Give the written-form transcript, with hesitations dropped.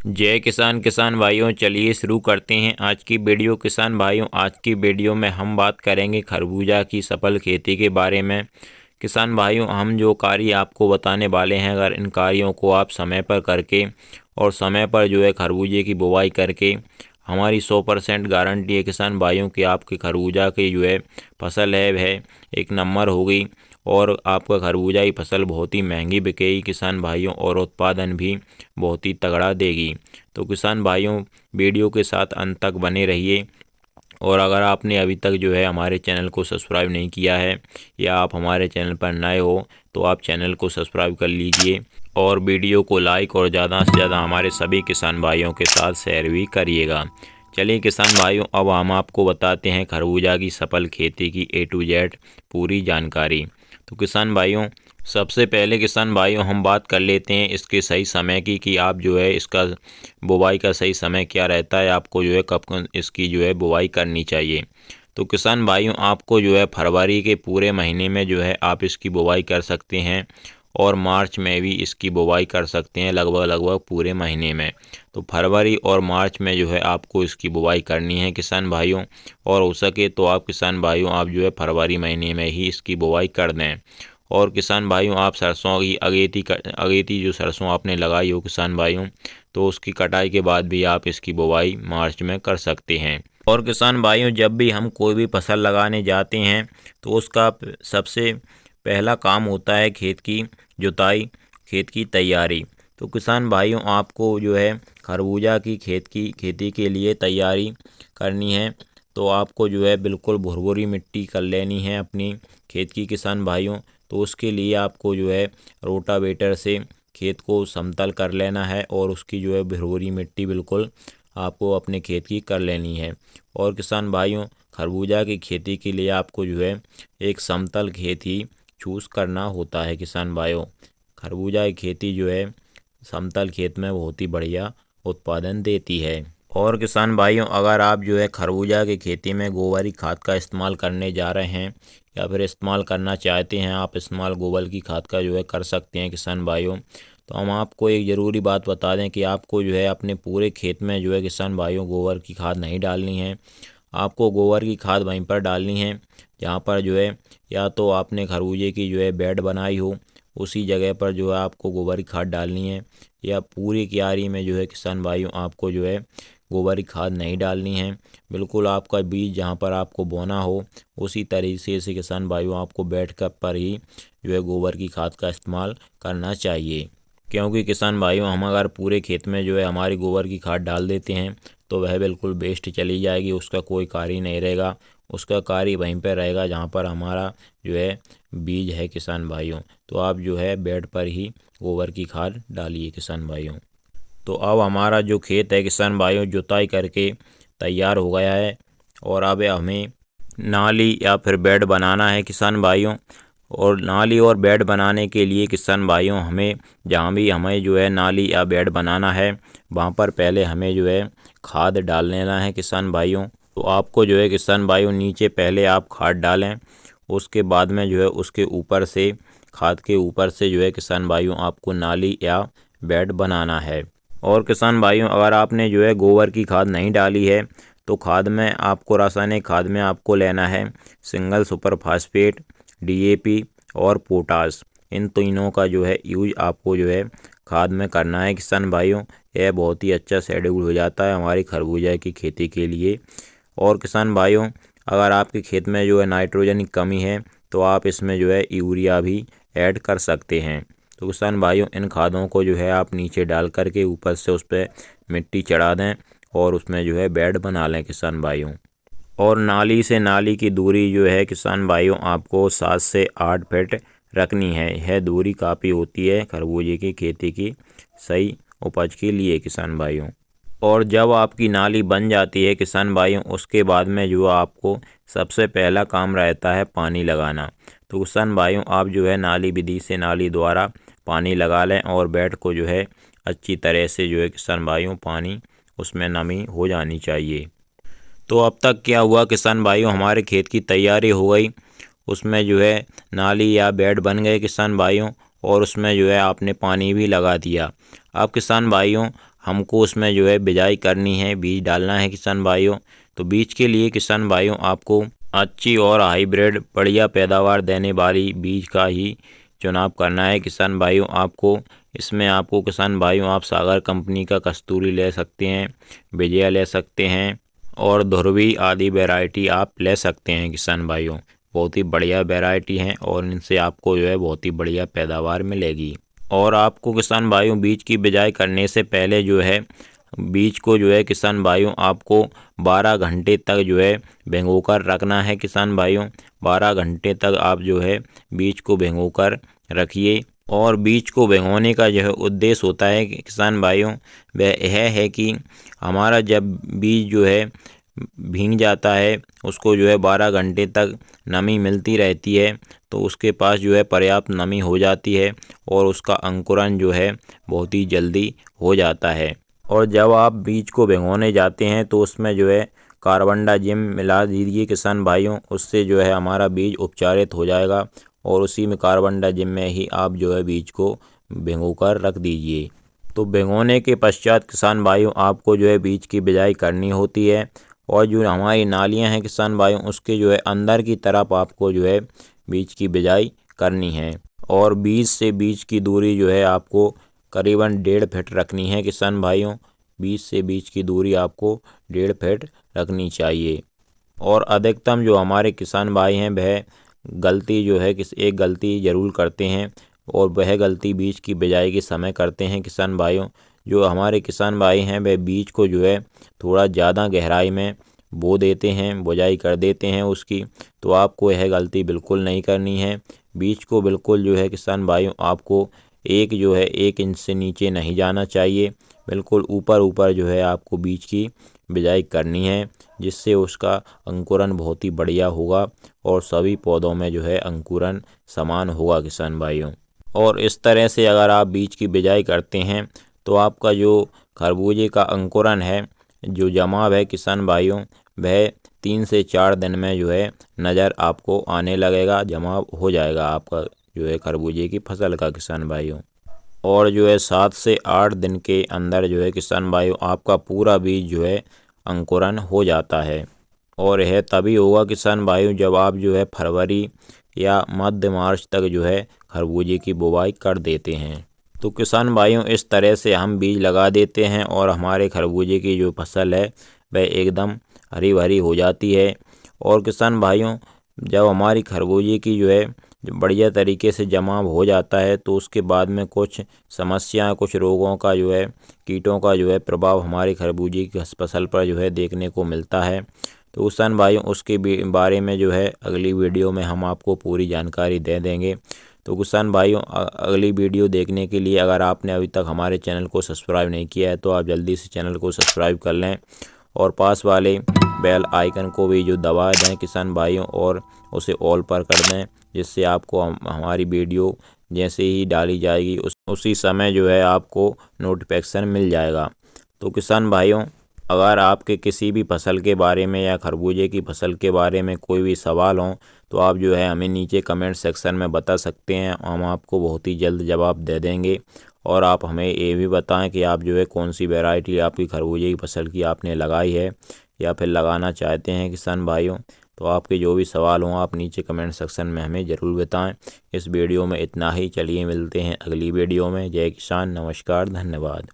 जय किसान किसान भाइयों, चलिए शुरू करते हैं आज की वीडियो। किसान भाइयों, आज की वीडियो में हम बात करेंगे खरबूजा की सफल खेती के बारे में। किसान भाइयों, हम जो कार्य आपको बताने वाले हैं, अगर इन कार्यों को आप समय पर करके और समय पर जो है खरबूजे की बुवाई करके, हमारी 100% गारंटी है किसान भाइयों कि आपके खरबूजा की जो है फसल है वह एक नंबर होगी और आपका खरबूजा की फसल बहुत ही महंगी बिकेगी किसान भाइयों, और उत्पादन भी बहुत ही तगड़ा देगी। तो किसान भाइयों, वीडियो के साथ अंत तक बने रहिए। और अगर आपने अभी तक जो है हमारे चैनल को सब्सक्राइब नहीं किया है या आप हमारे चैनल पर नए हो तो आप चैनल को सब्सक्राइब कर लीजिए और वीडियो को लाइक और ज़्यादा से ज़्यादा हमारे सभी किसान भाइयों के साथ शेयर भी करिएगा। चलिए किसान भाइयों, अब हम आपको बताते हैं खरबूजा की सफल खेती की A to Z पूरी जानकारी। तो किसान भाइयों, सबसे पहले किसान भाइयों हम बात कर लेते हैं इसके सही समय की कि आप जो है इसका बुवाई का सही समय क्या रहता है, आपको जो है कब इसकी जो है बुवाई करनी चाहिए। तो किसान भाइयों, आपको जो है फरवरी के पूरे महीने में जो है आप इसकी बुवाई कर सकते हैं और मार्च में भी इसकी बुवाई कर सकते हैं, लगभग पूरे महीने में। तो फरवरी और मार्च में जो है आपको इसकी बुवाई करनी है किसान भाइयों, और हो सके तो आप किसान भाइयों आप जो है फरवरी महीने में ही इसकी बुवाई कर दें। और किसान भाइयों, आप सरसों की अगेती जो सरसों आपने लगाई हो किसान भाइयों, तो उसकी कटाई के बाद भी आप इसकी बुवाई मार्च में कर सकते हैं। और किसान भाइयों, जब भी हम कोई भी फसल लगाने जाते हैं तो उसका सबसे पहला काम होता है खेत की जुताई, खेत की तैयारी। तो किसान भाइयों, आपको जो है खरबूजा की खेती के लिए तैयारी करनी है तो आपको जो है बिल्कुल भुरभुरी मिट्टी कर लेनी है अपनी खेत की किसान भाइयों। तो उसके लिए आपको जो है रोटावेटर से खेत को समतल कर लेना है और उसकी जो है भुरभुरी मिट्टी बिल्कुल आपको अपने खेत की कर लेनी है। और किसान भाइयों, खरबूजा की खेती के लिए आपको जो है एक समतल खेत ही चूज़ करना होता है किसान भाइयों। खरबूजा की खेती जो है समतल खेत में बहुत ही बढ़िया उत्पादन देती है। और किसान भाइयों, अगर आप जो है खरबूजा की खेती में गोबर की खाद का इस्तेमाल करने जा रहे हैं या फिर इस्तेमाल करना चाहते हैं, आप इस्तेमाल गोबर की खाद का जो है कर सकते हैं किसान भाइयों। तो हम आपको एक ज़रूरी बात बता दें कि आपको जो है अपने पूरे खेत में जो है किसान भाइयों गोबर की खाद नहीं डालनी है। आपको गोबर की खाद वहीं पर डालनी है जहाँ पर जो है या तो आपने खरबूजे की जो है बेड बनाई हो उसी जगह पर जो है आपको गोबर की खाद डालनी है, या पूरी क्यारी में जो है किसान भाइयों आपको जो है गोबर की खाद नहीं डालनी है। बिल्कुल आपका बीज जहाँ पर आपको बोना हो उसी तरीके से किसान भाइयों आपको बेड कप पर ही जो है गोबर की खाद का इस्तेमाल करना चाहिए। क्योंकि किसान भाइयों, हम अगर पूरे खेत में जो है हमारी गोबर की खाद डाल देते हैं तो वह बिल्कुल वेस्ट चली जाएगी, उसका कोई कार्य नहीं रहेगा। उसका कार्य वहीं पर रहेगा जहाँ पर हमारा जो है बीज है किसान भाइयों। तो आप जो है बेड पर ही गोबर की खाद डालिए किसान भाइयों। तो अब हमारा जो खेत है किसान भाइयों जुताई करके तैयार हो गया है और अब हमें नाली या फिर बेड बनाना है किसान भाइयों। और नाली और बेड बनाने के लिए किसान भाइयों हमें जहाँ भी हमें जो है नाली या बेड बनाना है वहाँ पर पहले हमें जो है खाद डाल लेना है किसान भाइयों। तो आपको जो है किसान भाइयों नीचे पहले आप खाद डालें, उसके बाद में जो है उसके ऊपर से खाद के ऊपर से जो है किसान भाइयों आपको नाली या बेड बनाना है। और किसान भाइयों, अगर आपने जो है गोबर की खाद नहीं डाली है तो खाद में आपको रासायनिक खाद में आपको लेना है सिंगल सुपर फास्फेट, DAP और पोटास। इन तीनों का जो है यूज आपको जो है खाद में करना है किसान भाइयों। यह बहुत ही अच्छा शेड्यूल हो जाता है हमारी खरबूजा की खेती के लिए। और किसान भाइयों, अगर आपके खेत में जो है नाइट्रोजन की कमी है तो आप इसमें जो है यूरिया भी ऐड कर सकते हैं। तो किसान भाइयों, इन खादों को जो है आप नीचे डाल करके ऊपर से उस पर मिट्टी चढ़ा दें और उसमें जो है बेड बना लें किसान भाइयों। और नाली से नाली की दूरी जो है किसान भाइयों आपको 7 से 8 फीट रखनी है। यह दूरी काफ़ी होती है खरबूजे की खेती की सही उपज के लिए किसान भाइयों। और जब आपकी नाली बन जाती है किसान भाइयों उसके बाद में जो आपको सबसे पहला काम रहता है पानी लगाना। तो किसान भाइयों, आप जो है नाली विधि से नाली द्वारा पानी लगा लें और बेड को जो है अच्छी तरह से जो है किसान भाइयों पानी उसमें नमी हो जानी चाहिए। तो अब तक क्या हुआ किसान भाइयों, हमारे खेत की तैयारी हो गई, उसमें जो है नाली या बेड बन गए किसान भाइयों और उसमें जो है आपने पानी भी लगा दिया। अब किसान भाइयों, हमको उसमें जो है बिजाई करनी है, बीज डालना है किसान भाइयों। तो बीज के लिए किसान भाइयों आपको अच्छी और हाइब्रिड बढ़िया पैदावार देने वाली बीज का ही चुनाव करना है किसान भाइयों। आपको इसमें किसान भाइयों आप सागर कंपनी का कस्तूरी ले सकते हैं, विजया ले सकते हैं और ध्रुवी आदि वैरायटी आप ले सकते हैं किसान भाइयों। बहुत ही बढ़िया वैरायटी हैं और इनसे आपको जो है बहुत ही बढ़िया पैदावार मिलेगी। और आपको किसान भाइयों बीज की बिजाई करने से पहले जो है बीज को जो है किसान भाइयों आपको 12 घंटे तक जो है भिगोकर रखना है किसान भाइयों। 12 घंटे तक आप जो है बीज को भिगोकर रखिए। और बीज को भिगोने का जो है उद्देश्य होता है कि किसान भाइयों वह यह है कि हमारा जब बीज जो है भीग जाता है, उसको जो है 12 घंटे तक नमी मिलती रहती है, तो उसके पास जो है पर्याप्त नमी हो जाती है और उसका अंकुरण जो है बहुत ही जल्दी हो जाता है। और जब आप बीज को भिगोने जाते हैं तो उसमें जो है कार्बनडाजिम मिला दीजिए किसान भाइयों। उससे जो है हमारा बीज उपचारित हो जाएगा और उसी में कार्बनडाजिम में ही आप जो है बीज को भिगोकर रख दीजिए। तो भिगोने के पश्चात किसान भाइयों आपको जो है बीज की बिजाई करनी होती है। और जो हमारी नालियाँ हैं किसान भाइयों उसके जो है अंदर की तरफ आपको जो है बीज की बिजाई करनी है। और बीज से बीज की दूरी जो है आपको करीबन 1.5 फीट रखनी है किसान भाइयों। बीज से बीज की दूरी आपको 1.5 फीट रखनी चाहिए। और अधिकतम जो हमारे किसान भाई हैं वह गलती जो है एक गलती ज़रूर करते हैं और वह गलती बीज की बिजाई के समय करते हैं किसान भाइयों। जो हमारे किसान भाई हैं वह बीज को जो है थोड़ा ज़्यादा गहराई में बो देते हैं, बुझाई कर देते हैं उसकी। तो आपको यह गलती बिल्कुल नहीं करनी है। बीज को बिल्कुल जो है किसान भाइयों आपको 1 इंच से नीचे नहीं जाना चाहिए, बिल्कुल ऊपर जो है आपको बीज की बिजाई करनी है, जिससे उसका अंकुरण बहुत ही बढ़िया होगा और सभी पौधों में जो है अंकुरण समान होगा किसान भाइयों। और इस तरह से अगर आप बीज की बिजाई करते हैं तो आपका जो खरबूजे का अंकुरण है, जो जमाव है किसान भाइयों, वह 3 से 4 दिन में जो है नज़र आपको आने लगेगा, जमाव हो जाएगा आपका जो है खरबूजे की फसल का किसान भाइयों। और जो है 7 से 8 दिन के अंदर जो है किसान भाइयों आपका पूरा बीज जो है अंकुरण हो जाता है। और यह तभी होगा किसान भाइयों जब आप जो है फरवरी या मध्य मार्च तक जो है खरबूजे की बुवाई कर देते हैं। तो किसान भाइयों इस तरह से हम बीज लगा देते हैं और हमारे खरबूजे की जो फसल है वह एकदम हरी भरी हो जाती है। और किसान भाइयों जब हमारी खरबूजे की जो है बढ़िया तरीके से जमाव हो जाता है तो उसके बाद में कुछ समस्या, कुछ रोगों का जो है, कीटों का जो है प्रभाव हमारे खरबूजे की फसल पर जो है देखने को मिलता है। तो किसान भाइयों उसके बारे में जो है अगली वीडियो में हम आपको पूरी जानकारी दे देंगे। तो किसान भाइयों अगली वीडियो देखने के लिए अगर आपने अभी तक हमारे चैनल को सब्सक्राइब नहीं किया है तो आप जल्दी से चैनल को सब्सक्राइब कर लें और पास वाले बेल आइकन को भी जो दबा दें किसान भाइयों और उसे ऑल पर कर दें, जिससे आपको हमारी वीडियो जैसे ही डाली जाएगी उसी समय जो है आपको नोटिफिकेशन मिल जाएगा। तो किसान भाइयों अगर आपके किसी भी फसल के बारे में या खरबूजे की फसल के बारे में कोई भी सवाल हो तो आप जो है हमें नीचे कमेंट सेक्शन में बता सकते हैं, हम आपको बहुत ही जल्द जवाब दे देंगे। और आप हमें ये भी बताएं कि आप जो है कौन सी वैरायटी आपकी खरबूजे की फसल की आपने लगाई है या फिर लगाना चाहते हैं किसान भाइयों। तो आपके जो भी सवाल हों आप नीचे कमेंट सेक्शन में हमें ज़रूर बताएं। इस वीडियो में इतना ही, चलिए मिलते हैं अगली वीडियो में। जय किसान, नमस्कार, धन्यवाद।